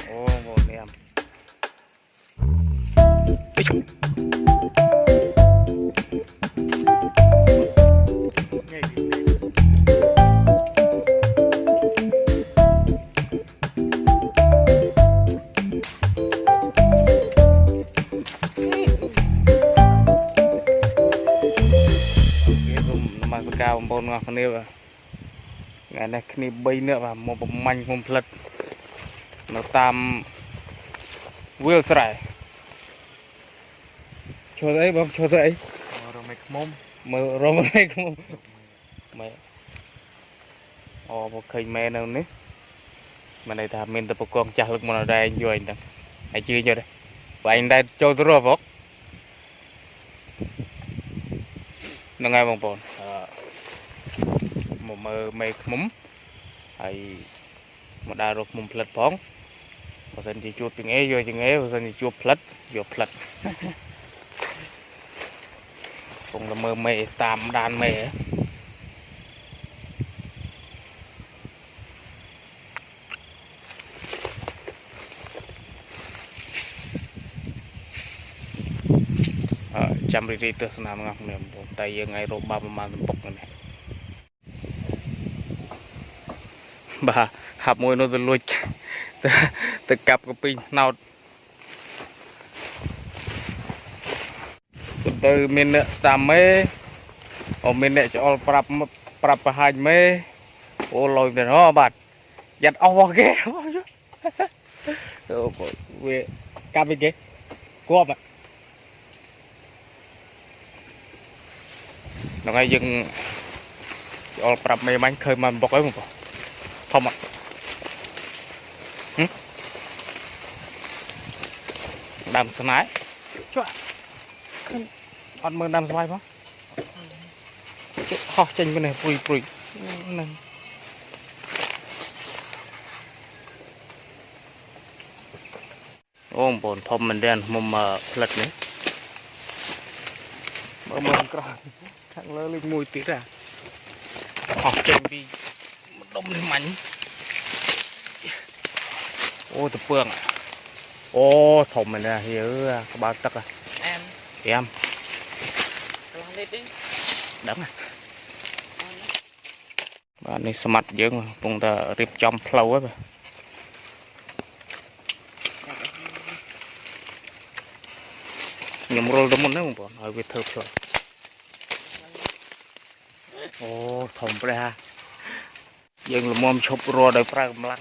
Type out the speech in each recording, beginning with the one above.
Ô một em. Ê, chú. Nghe gì thế? Cái rùm mà sao cao bồn ngọc nêu à. Ngày này khi bay nữa và một bông manh không phật nó tam wheel sải cho đấy bông cho đấy rồi mày mông mơ rồi mày không mày một khơi mẹ nào nữa mà này thà mình tập con chặt lực mà đây anh vô anh đang anh chưa vô đây và anh đây cho tôi rồi vóc nó ngay bông bồn một mơ mày mắm hay một đà rục mông phật phóng và dân thì chuột tiếng ấy vô tiếng ấy và dân thì chuột phật vô phật cũng là mơ mẹ tam đàn mẹ chăm đi từ sân ngọc niệm tay giờ ngày rồi ba mươi bọc này bà hạp môi nó từ lùi từ cặp cái pin nào từ mình tam mấy ở mình để cho prap hai mấy ô lôi về nó bạn giật ao ghê về cặp cái qua bạn nó ngay dừng cho prap mấy bánh khơi mà bọc ấy một không ạ đầm sải chua ăn mưa đầm sải không ho chênh bên này pui này ôm bồn thom mình đen mồm lật nữa mơ mơ cỏ thằng lơ lên mùi tí ra ho chênh đi đông lên mạnh ô tập phương ô thom mình ra hiểu các bạn tắc à em đắng à bạn này smart dữ mà cùng ta rip trong flow ấy nhầm roll đâm nó không hỏi về thơm rồi ô thom ra dương là mom chụp ro đời pra lăng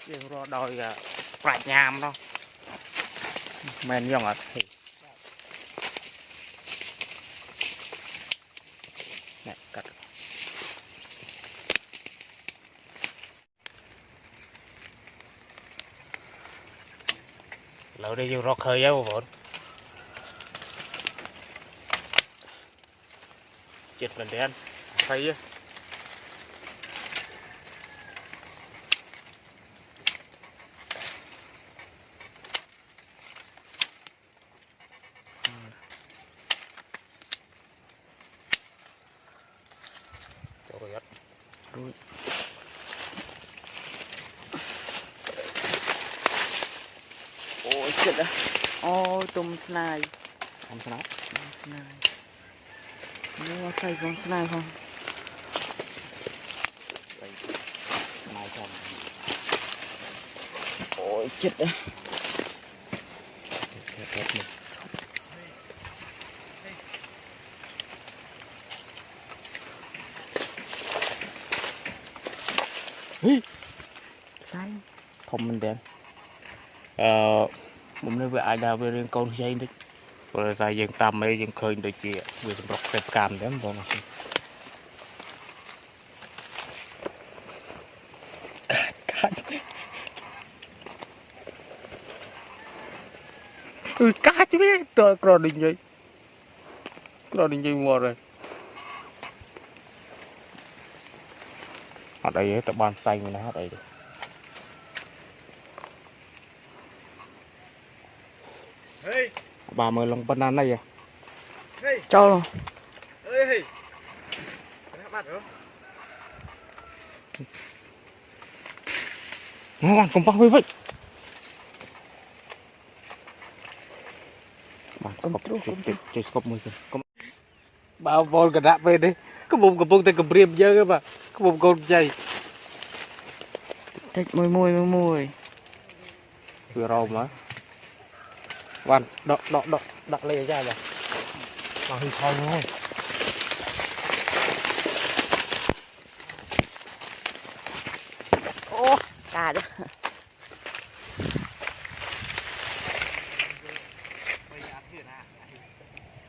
dương ro đôi pra nham đó men dòng à thì nè cắt lỡ đi vô ro khơi á bộ chết mình đen thấy á rồi ôi chết á ôi tôm snai mua xay con snai không ôi chết á sai thông mình đen mình nói về ai đào về riêng con dây đấy rồi dài dần tam mấy dần khơi được chị về trong bọc kẹp cam đấy bọn nó cá chứ biết trời cò đình gì mua rồi ở đây tập ban xanh mình ở đây được bà mời lòng banana này à cho luôn ngon không bao với vậy chơi scop mười rồi bao bồn cả đạp về đi có bông tay cầm riềm dơ các bạn có bông con dày thích mùi vừa rau mà van đọ lên ra rồi mà hơi khó thôi ô cà đó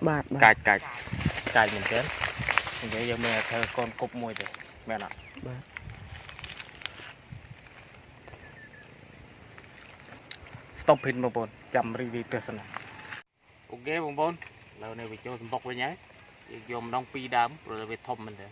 bạt cài mình chén mình giờ mẹ thơ con cục mùi thì mẹ nọ stop pin bông bồn chăm review test này ok bông bồn lâu này bị cho thằng bọc với nhái dùng đông pi đám rồi về thom mình thế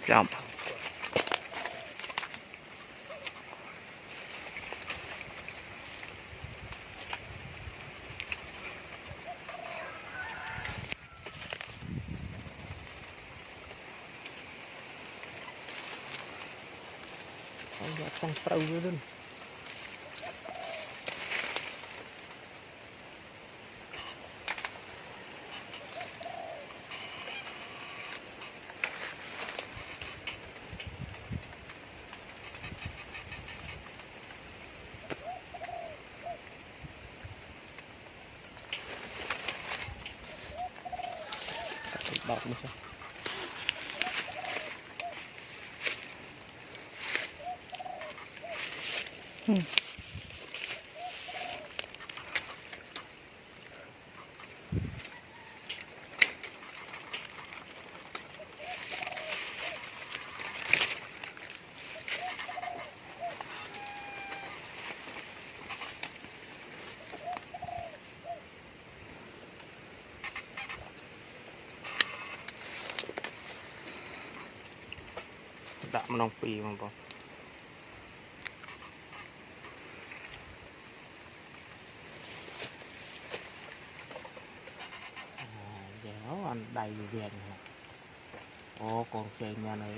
chậm trong trâu luôn bọc đi sao đã mà nông pì mà bông nó ăn đầy viền ô con chơi nhà này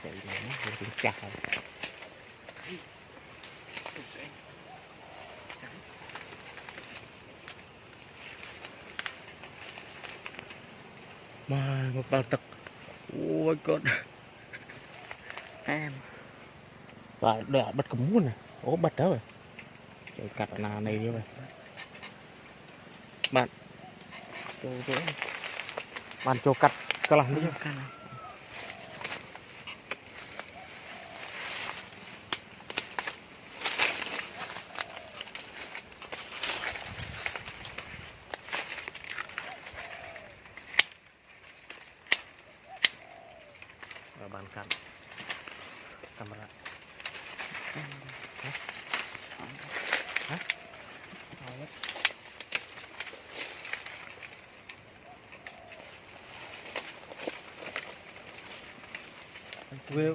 chạy này nó cũng chặt mà một bao tật ôi con em và để bắt cấm luôn này ố bật đó rồi chạy cặt nào này đi vậy bạn bạn cho cắt cái làm đi và bàn cắt camera về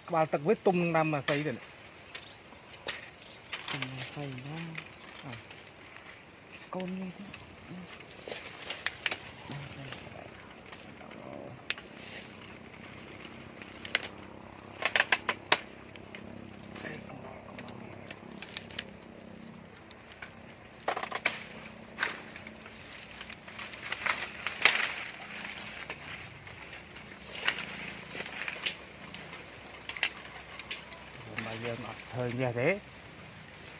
vào tật với tung nằm mà xây rồi phải ra con như thế bây giờ nó thời như thế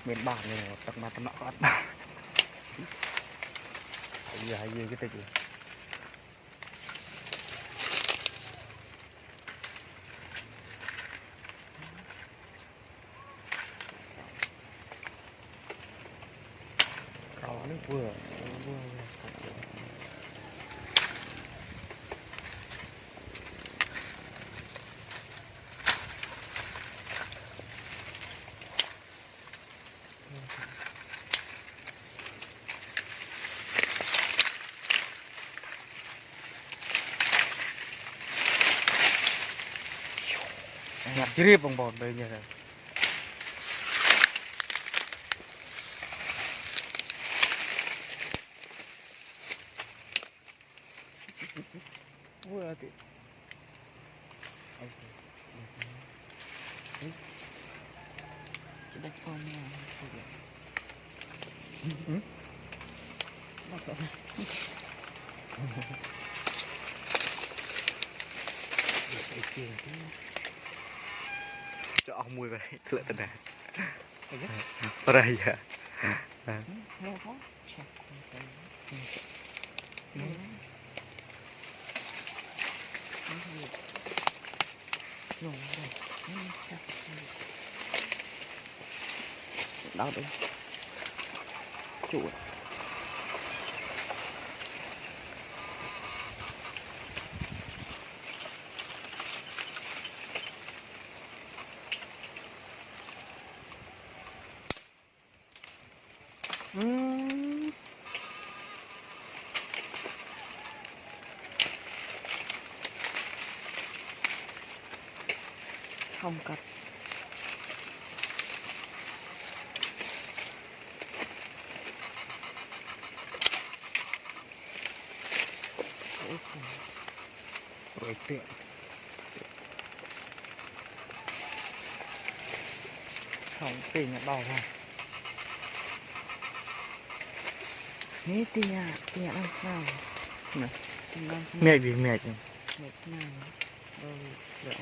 miền bản này tật mà tật nọ hay gì cái gì nó vừa nhặt chip bông bồn đây như thế thì Đặt con nha. Đặt con. cho ông mùi về lệ tình này đây à Hello hả? Chặt con tay. Dùng đây. Đó đi. Chuột. Không cắt. rồi tiện Không tiền đỏ thôi. Ní tiền đang sao? nè Tiền đang sao? mẹ gì mẹ chứ Mẹ sao? Đâu được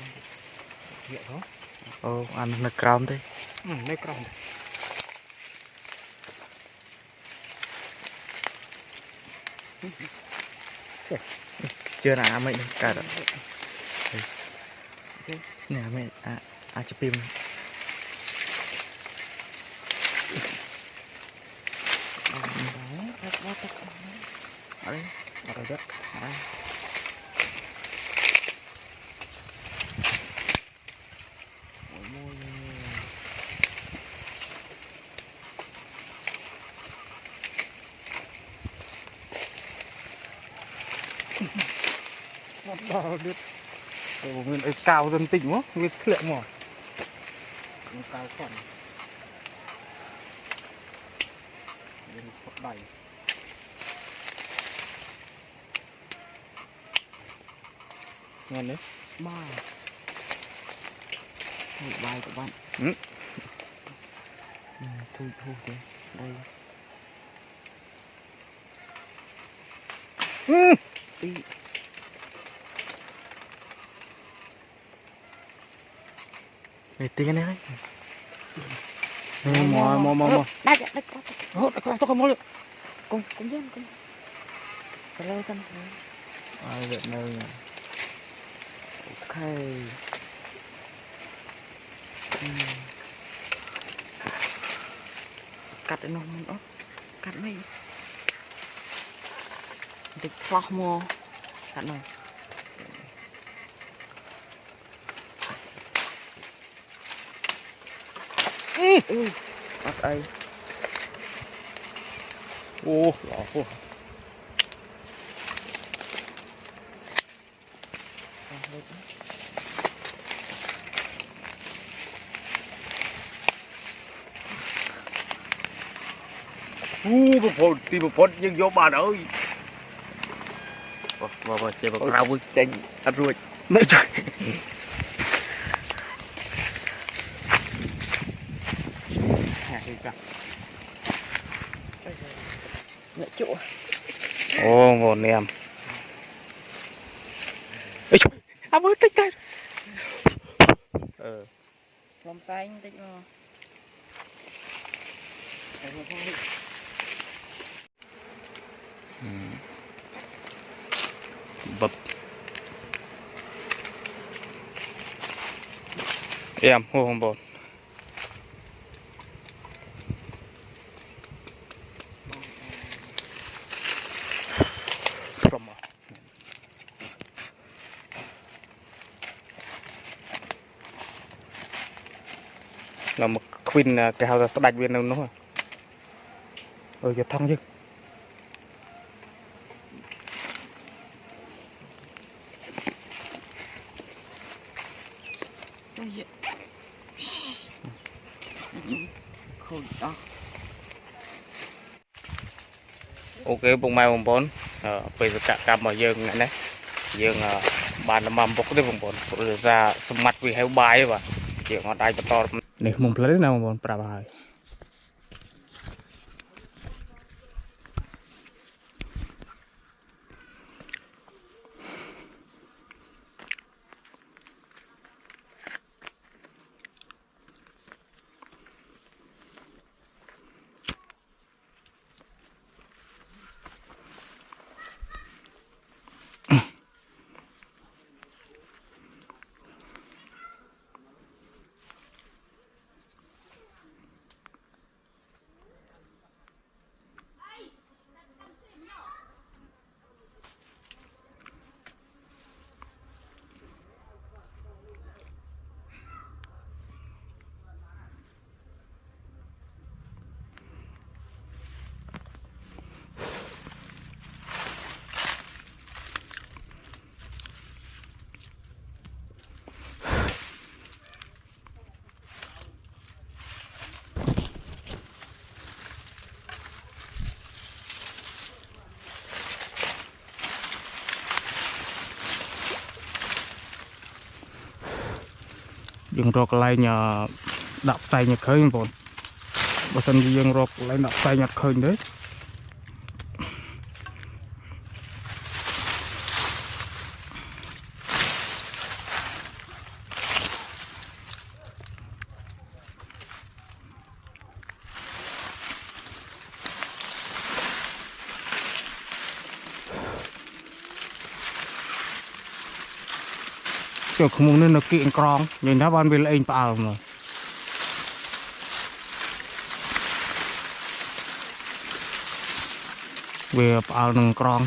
vậy đó ồ ăn nó crom thế. mấy con Chưa là mẹ cả rồi. Nè mẹ chụp phim. Ở đây, ở đây đất. Ở đây. bao đứt rồi nguyên ấy cao dân tỉnh quá nguyên lệ mỏ cao còn nguyên đầy nghe đấy Ba. Bài của bạn. Thu thế. Đây. Đi. này tính cái này đấy mò Đây có. tôi không mua được Cùng dân cùng. Cái lâu xong rồi. ai vậy nơi Ok. Cắt nó mình ớt. Cắt mấy. Địch phọc mò. Cắt này. Bắt ấy. ô lỏ ô một phút nhưng vô bà ơi và chơi vào rau với chanh ăn ruột mấy trời Mẹ chỗ. ô ngon em ấy trời à mới tích đây Lòng xanh tích mà. bập em hô không bồn là một khuyên cái hào ra đạch viên đâu nữa giờ thong chứ Khôi đó. ok bông mai bông bốn bây giờ cả cam mà dương này dương bàn làm mầm bốc đấy bông bồn rồi ra sum mặt vì heo bài và chuyện họ đại to này mùng lấy nào bông bồn pra bài dương rọc lại nhà đạp tay nhặt khơi bông bồn bữa sau dương rọc lại đạp tay nhặt khơi đấy cho không muốn nên nó kiện con nhìn nó ban bên anh bảo mà về bảo nông con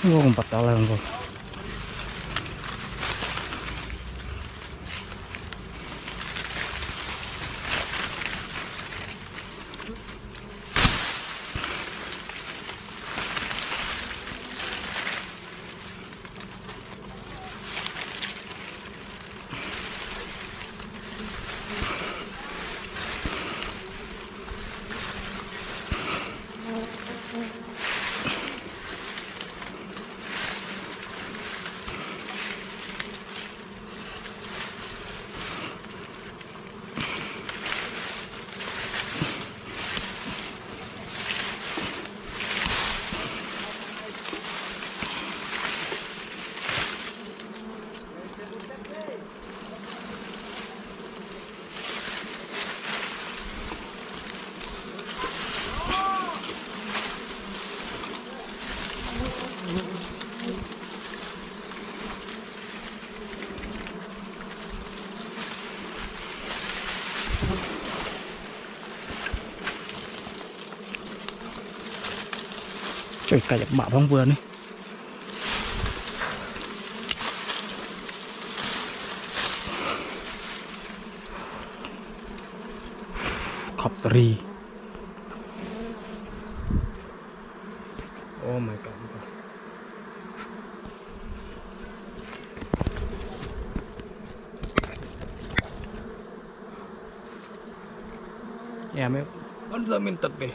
không bắt đầu lên rồi trời cả bão bóng vườn này coptery oh my god em ấy vẫn giờ mình tật đi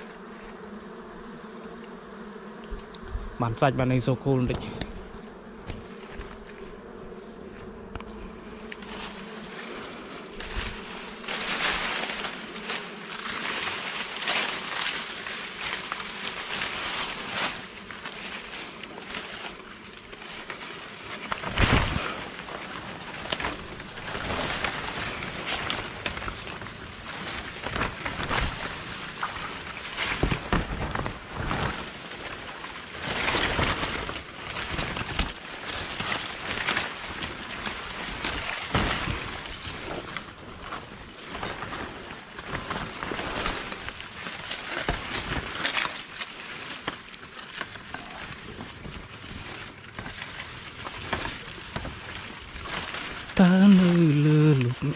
bản sạch bản này so cool đấy ta nơi lơ lửng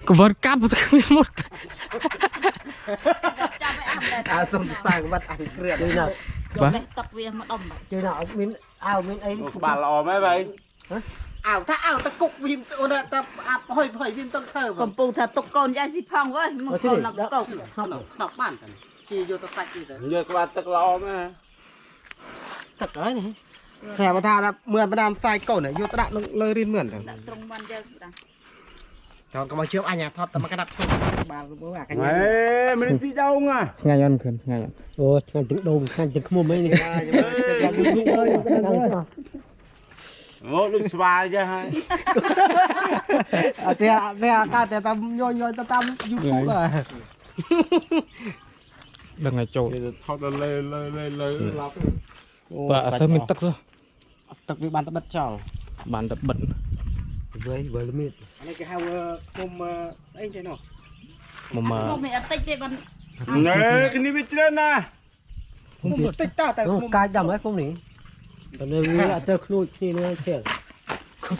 có vật cáp một cái một xong sang vật ăn kẹt chơi nào tập về mà đầm chơi nào miếng ao miếng ấy bà lò mấy vậy ảo ta cục viêm ta hỏi viêm tâm thơ còn bù thật tục con ra gì phong với một con là cậu đọc bản chi vô ta sạch đi đấy giờ các bạn tức lò mấy thật đấy này thẻ mà tha là mượn mà làm sai cậu này vô ta đạn lơi riêng mượn rồi trong ban giờ chọn có bao nhiêu anh à thoát tao mà cái đặt không bà bố bà cái này mình đi đâu à ngay ăn khẩn ngay ăn ôi ngàn tiếng đồn ngàn tiếng không mấy này ngô được spa chứ hay thế ta nhoi ta YouTube rồi đừng ngày trội thoát lên và sớm mình tắt rồi tập với bàn ta bật trò bàn đập bẩn với miệt này cái hao hôm anh thế nào mà không mẹ tích đây con này cái này biết chưa nè không tích ta tại không cài đầm ấy không nỉ cho nên là chơi khui khi nó thiệt không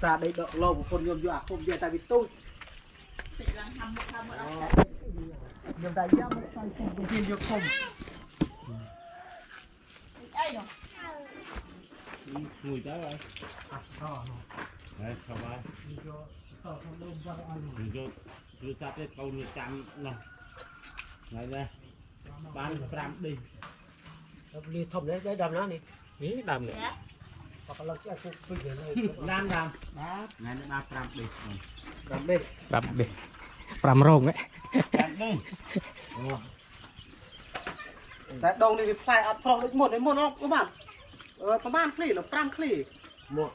ta đây đợi lâu một con nhôm dọa không về tại vì tôi nhôm đại giang không tiền được không mùi tới rồi đấy sao vậy rồi ta cái câu này chạm nè này đây bán gram đi đi thông đấy đấy đầm nó đi ý đàm này hoặc là cái phụ này nam đàm này nó ba gram đi đập đi làm rồng ấy gram điแต่ดงนี่พลายอัดฟรองเลยหมดเลยหมดแล้วประมาณประมาณคลี่หรือปรามคลี่หมด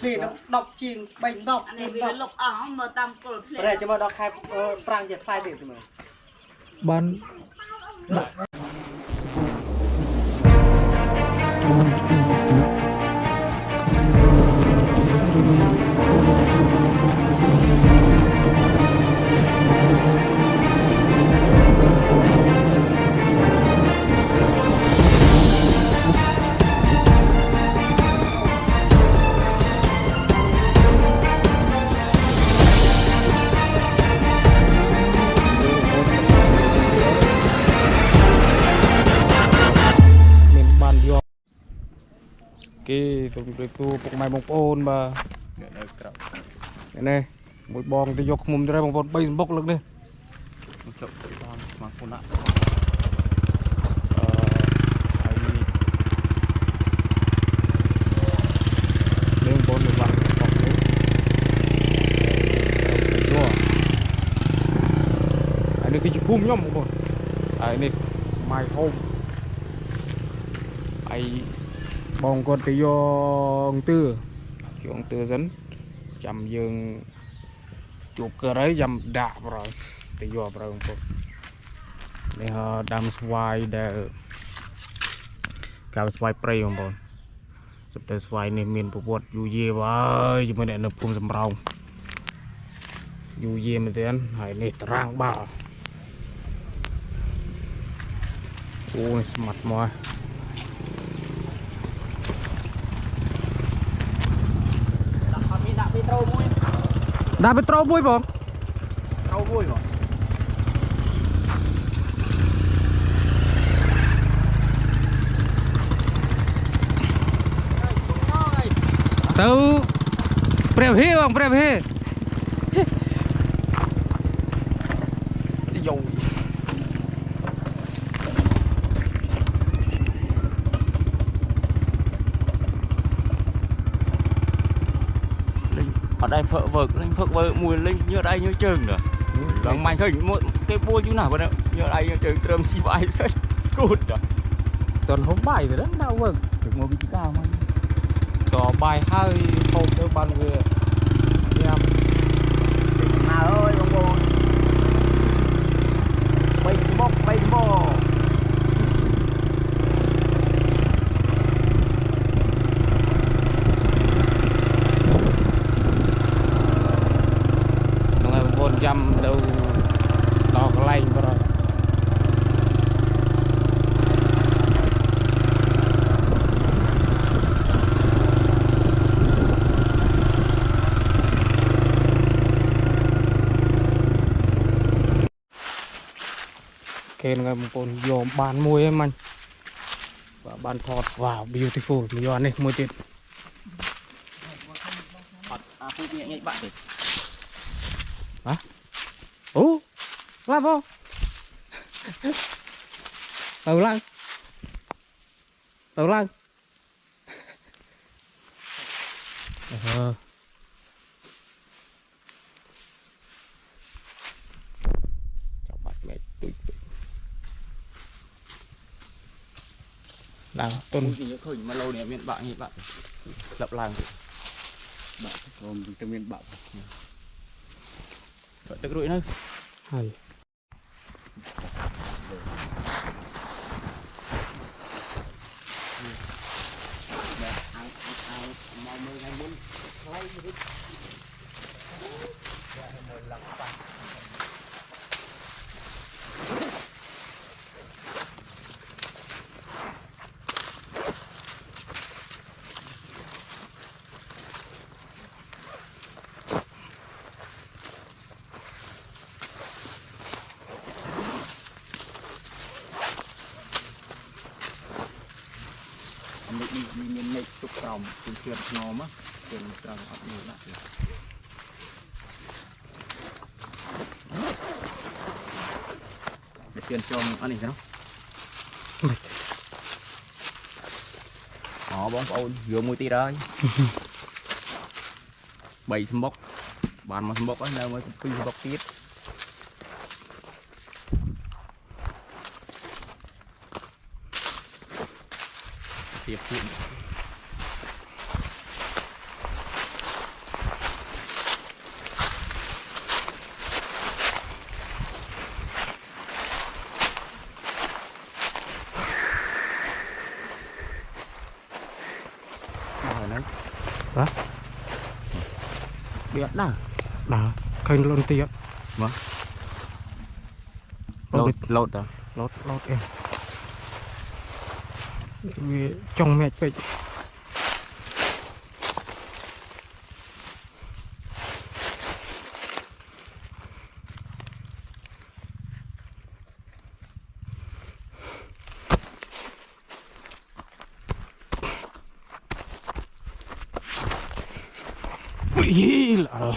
คลี่ดอกจริงใบดอก anh này bị lục ở mà tam cột ประเดี๋ยวจะมาดอกคายปรางจะคลายเด็กเสมอ ban គេសូមជម្រាបសួរពុកម៉ែបងប្អូនបាទអ្នកនៅក្រៅនេះមួយបងទៅយកឃុំទៅបងប្អូន3សម្បុកលើកនេះចុកតាមស្មាគមន៍ហើយបងប្អូនបានបងប្អូនហើយនេះគឺជាភូមិខ្ញុំបងប្អូនហើយនេះ my home ហើយបងគាត់ទៅយកអង្គទឿសិនចាំយើងជួបកើតហើយចាំដាក់ប្រយ ตียอบเราพวกนี่ฮะดำสวายเดอกาวสวายเปรี้ยวพวกสุดแต่สวายนี่มีนปวดอยู่เยี่ยว้ายยังไม่ได้นับภูมิสำรองอยู่เยี่ยมเตือนหายนี่ตรางบ่าโอ้ยสมัดมวยดาบไปโตรมวยผมโตรมวยผมเต้าเปรียบเฮียบ้างเปรียบเฮียโย่ở đây phở vợ mùi linh như đây như trường nữa còn mày thấy một cái bua chú nào vậy đâu như đây như trường trơm xì vai rất cút rồi tuần hôm bài rồi đó đâu vâng được một vị cao mà có bài hai hôm theo ban về em nào ơi ông bò bay bò jam đâu đo cái lạnh rồi kênh người một con dòm bàn môi em anh và bàn thọt wow beautiful mình dọn này môi tiền hả ủa làm không tàu lăng chào bạn mẹ tụi nào tôn gì nhớ khởi mà lâu này miền bạn như bạn lập làng bạn còn từ miền bạn gọi tức rụi nữa hay mình chụp trồng trên thuyền ngòm á thuyền trồng ở nhiều lại để thuyền trồng ăn này không họ bóng ôn vừa mùi tì rồi bầy xâm bốc bàn mà xâm bốc ấy đâu mới phi xâm bốc tiết tiếp chuyện hả biết đâu đó kênh luôn tiết vâng lột à lột em vì trong mẹ vậy ui là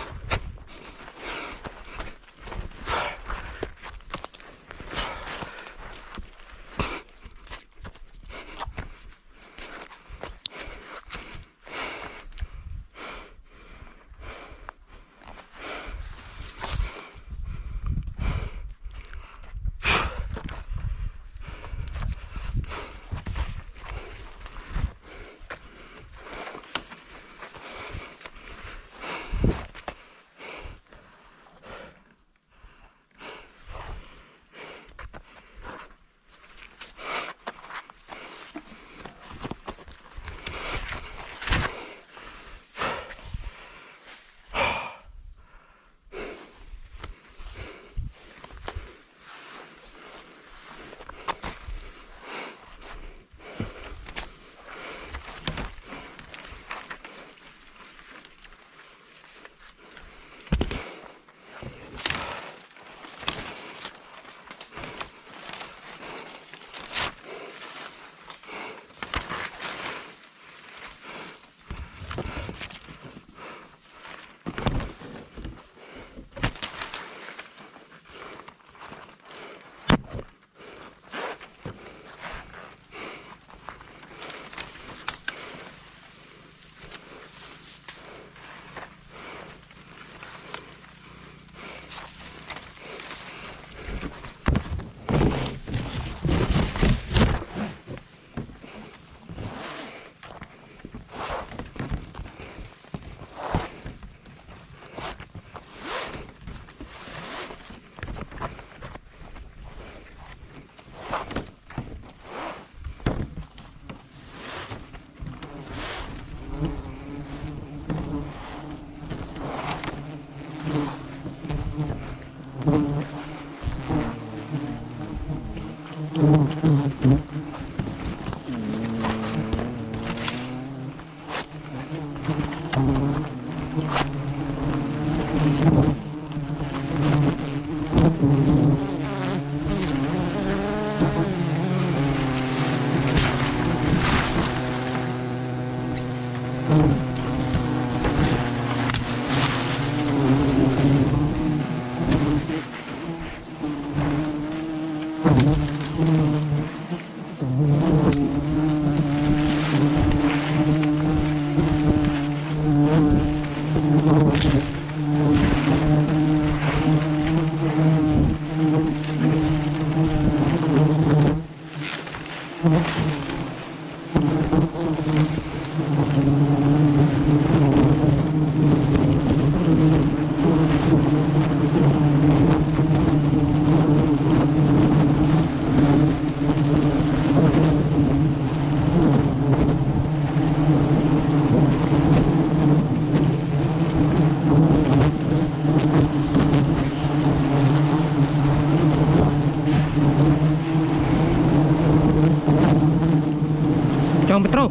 Chong Petro.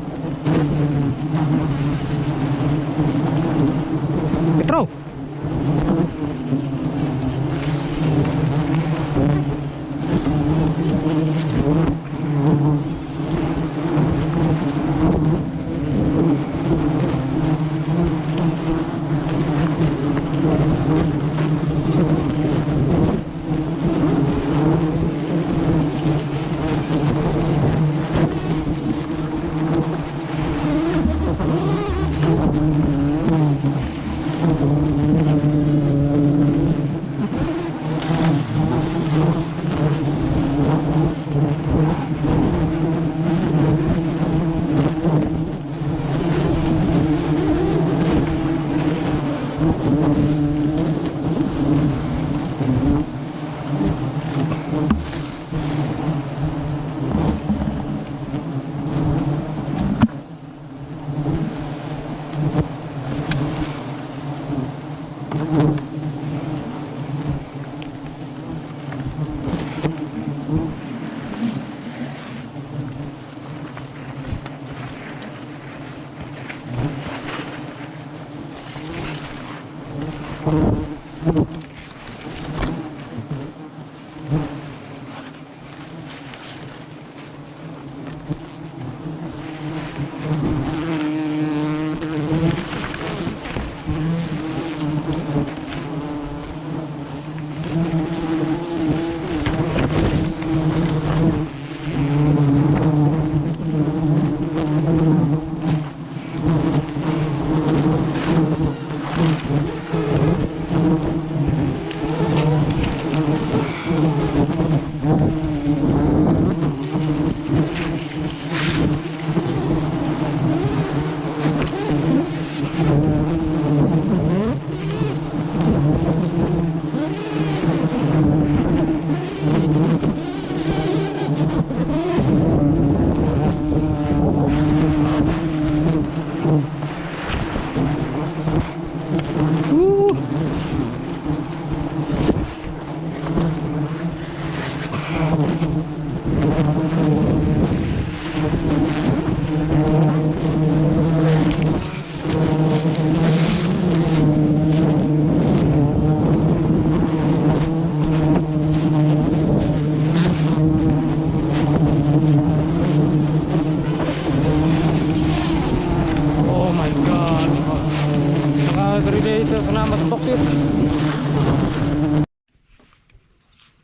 Petro.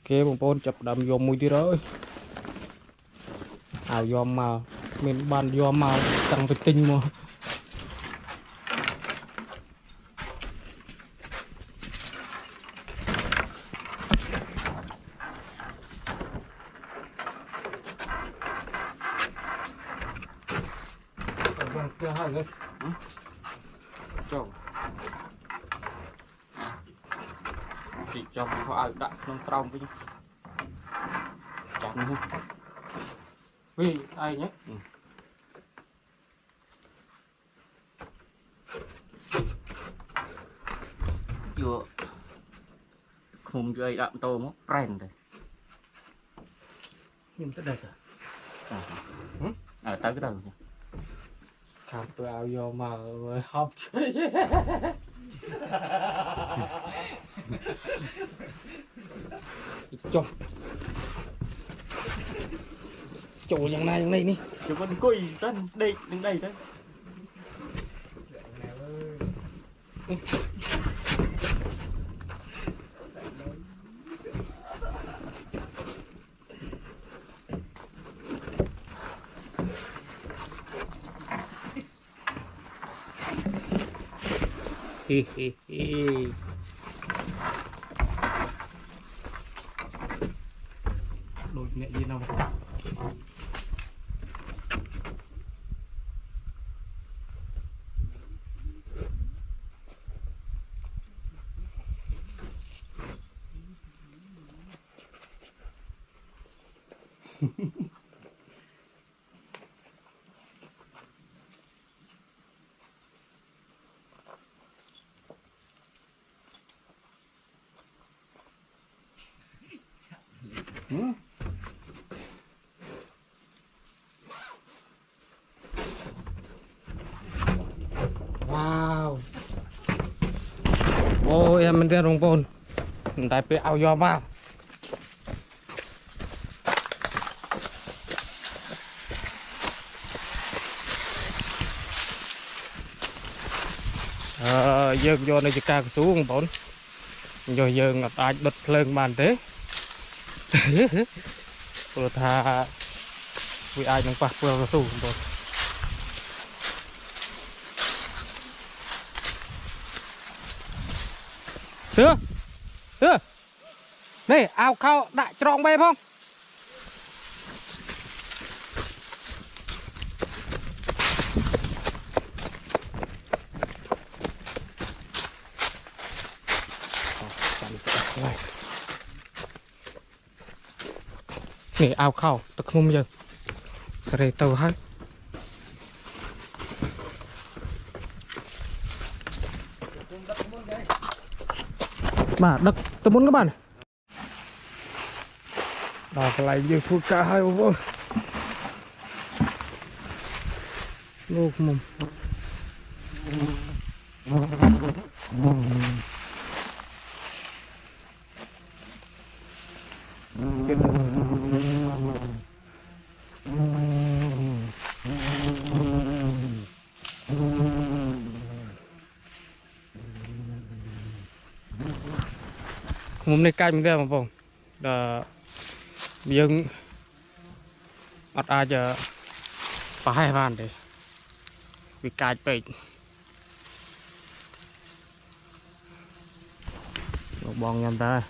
Kê bọn bôn chập đầm dòm mùi tí rồi. Dòm mà mình bàn dòm mà tăng về tinh mà. Chưa hai rồi. Chị cho họ ai đặt nông xong với chặt nữa vì ai nhé vừa khum chơi đạm tô mốc pren rồi nhưng tới đây rồi tới cái đầu khám tôi ao vô mà họp chồng chủอย่างnày nè chứ vẫn cùi dân đây đứng đây đấy hi hi hi đôi nhẹ đi nào wow ôi em mình ra rồng bồn tại bị ao gió vào dương vô này chỉ ca xuống bồn rồi dương ngập ai bật lên màn thế rồi tha vì ai đang bắt vừa xuống bồn Tưa Tưa này ao khao đại tròn bay không này ao khao tôi không giờ sẽ tàu hết mà đất tôi muốn các bạn đó lại như thua cả hai vô lúc mồm mồm này cay mình ra mà vòng dương ọt ai giờ phải hai van để bị cay bệnh bong nhầm ta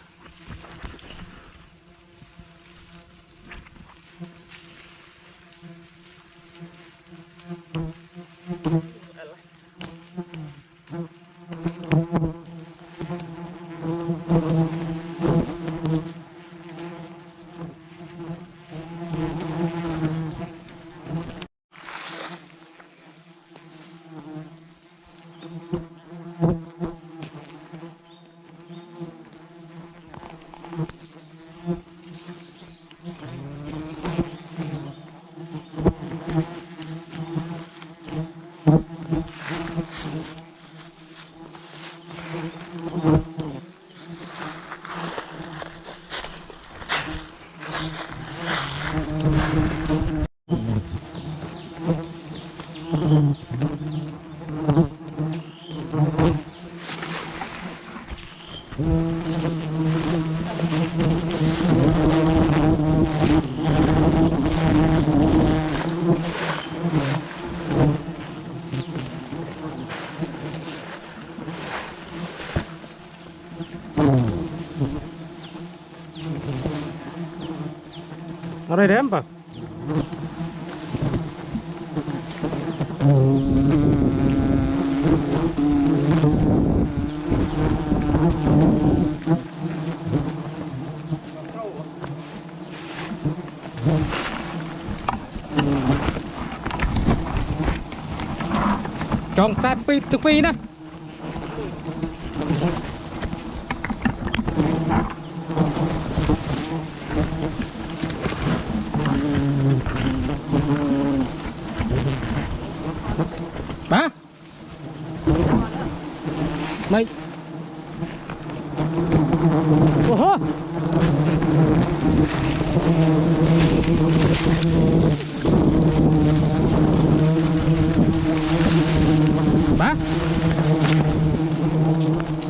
ở đây đếm vào chọn sai pi từ pi đó mày ủa bác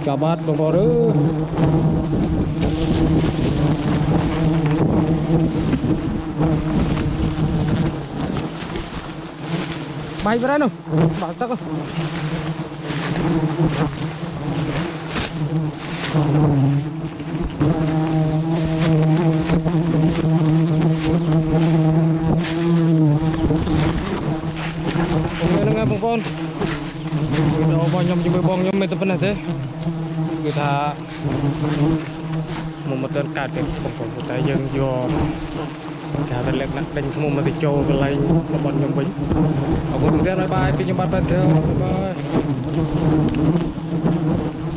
cả bát bông bò nữa bay vào đây nào bảo tắc không nghe bông con nó bao nhom như bông nhom mấy tập này thế người ta một tên cát cái bông con của ta dân do cả tên lek đánh semua mati cow ke lain babon nyom binh aku kemudian bye bye pinjam ban theo bye